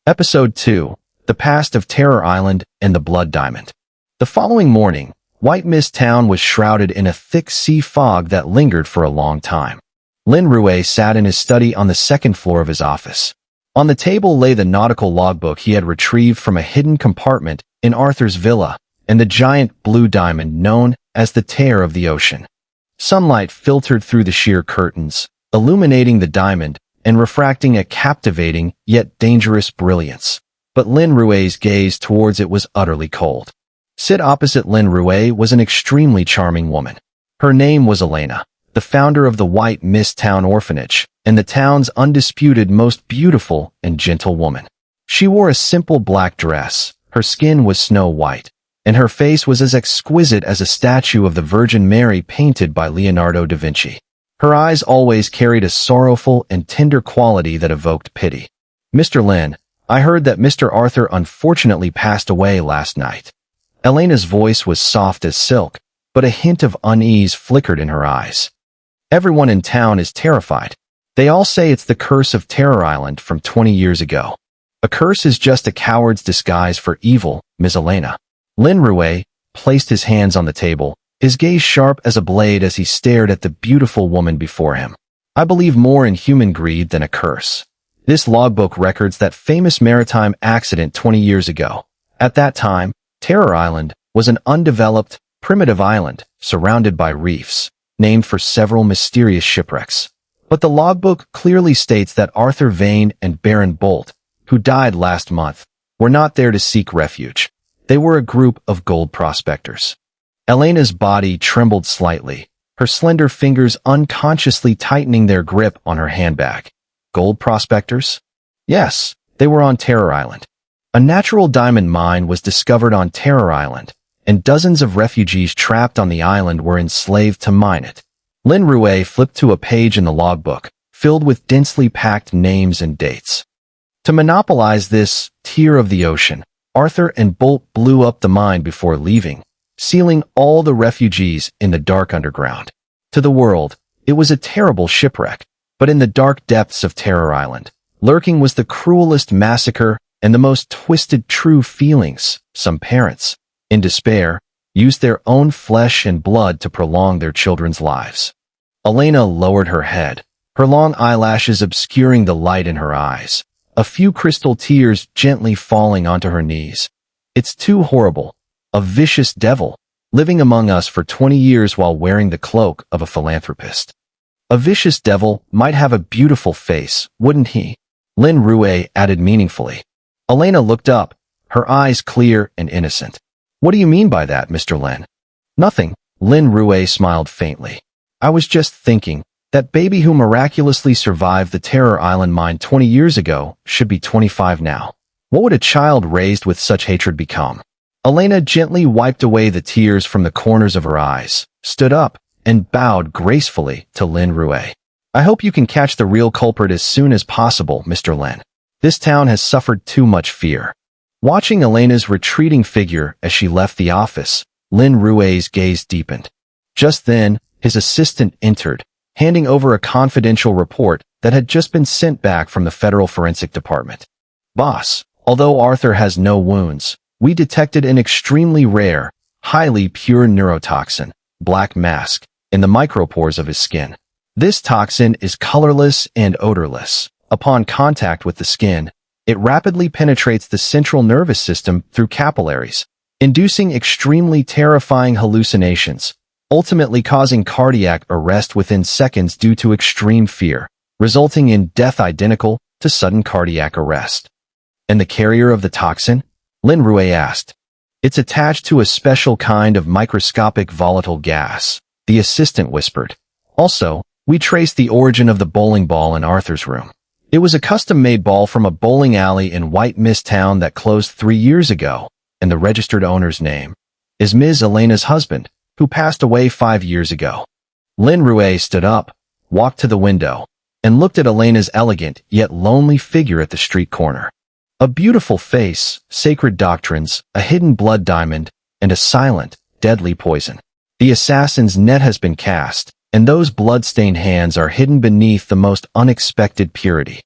Episode 2. The Past of Terror Island and the Blood Diamond. The following morning, White Mist Town was shrouded in a thick sea fog that lingered for a long time. Lin Rue sat in his study on the second floor of his office. On the table lay the nautical logbook he had retrieved from a hidden compartment in Arthur's villa, and the giant blue diamond known as the Tear of the Ocean. Sunlight filtered through the sheer curtains, illuminating the diamond and refracting a captivating yet dangerous brilliance. But Lin Rue's gaze towards it was utterly cold. Sit opposite Lin Rue was an extremely charming woman. Her name was Elena, the founder of the White Mist Town Orphanage, and the town's undisputed most beautiful and gentle woman. She wore a simple black dress, her skin was snow white, and her face was as exquisite as a statue of the Virgin Mary painted by Leonardo da Vinci. Her eyes always carried a sorrowful and tender quality that evoked pity. "Mr. Lin, I heard that Mr. Arthur unfortunately passed away last night." Elena's voice was soft as silk, but a hint of unease flickered in her eyes. "Everyone in town is terrified. They all say it's the curse of Terror Island from 20 years ago." "A curse is just a coward's disguise for evil, Ms. Elena." Lin Rue placed his hands on the table, his gaze sharp as a blade as he stared at the beautiful woman before him. "I believe more in human greed than a curse. This logbook records that famous maritime accident 20 years ago. At that time, Terror Island was an undeveloped, primitive island surrounded by reefs, named for several mysterious shipwrecks. But the logbook clearly states that Arthur Vane and Baron Bolt, who died last month, were not there to seek refuge. They were a group of gold prospectors." Elena's body trembled slightly, her slender fingers unconsciously tightening their grip on her handbag. Gold prospectors? Yes, they were on Terror Island. A natural diamond mine was discovered on Terror Island, and dozens of refugees trapped on the island were enslaved to mine it. Lin Rue flipped to a page in the logbook, filled with densely packed names and dates. To monopolize this Tear of the Ocean, Arthur and Bolt blew up the mine before leaving, sealing all the refugees in the dark underground. To the world, it was a terrible shipwreck, but in the dark depths of Terror Island, lurking was the cruelest massacre and the most twisted true feelings. Some parents, in despair, used their own flesh and blood to prolong their children's lives. Elena lowered her head, her long eyelashes obscuring the light in her eyes, a few crystal tears gently falling onto her knees. "It's too horrible. A vicious devil, living among us for 20 years while wearing the cloak of a philanthropist. A vicious devil might have a beautiful face, wouldn't he?" Lin Rue added meaningfully. Elena looked up, her eyes clear and innocent. "What do you mean by that, Mr. Lin?" "Nothing," Lin Rue smiled faintly. "I was just thinking, that baby who miraculously survived the Terror Island mine 20 years ago should be 25 now. What would a child raised with such hatred become?" Elena gently wiped away the tears from the corners of her eyes, stood up, and bowed gracefully to Lin Rue. "I hope you can catch the real culprit as soon as possible, Mr. Lin. This town has suffered too much fear." Watching Elena's retreating figure as she left the office, Lin Rue's gaze deepened. Just then, his assistant entered, handing over a confidential report that had just been sent back from the Federal Forensic Department. "Boss, although Arthur has no wounds, we detected an extremely rare, highly pure neurotoxin, black mask, in the micropores of his skin. This toxin is colorless and odorless. Upon contact with the skin, it rapidly penetrates the central nervous system through capillaries, inducing extremely terrifying hallucinations, ultimately causing cardiac arrest within seconds due to extreme fear, resulting in death identical to sudden cardiac arrest." "And the carrier of the toxin?" Lin Rue asked. "It's attached to a special kind of microscopic volatile gas," the assistant whispered. "Also, we traced the origin of the bowling ball in Arthur's room. It was a custom-made ball from a bowling alley in White Mist Town that closed 3 years ago, and the registered owner's name is Ms. Elena's husband, who passed away 5 years ago." Lin Rue stood up, walked to the window, and looked at Elena's elegant yet lonely figure at the street corner. A beautiful face, sacred doctrines, a hidden blood diamond, and a silent, deadly poison. The assassin's net has been cast, and those blood-stained hands are hidden beneath the most unexpected purity.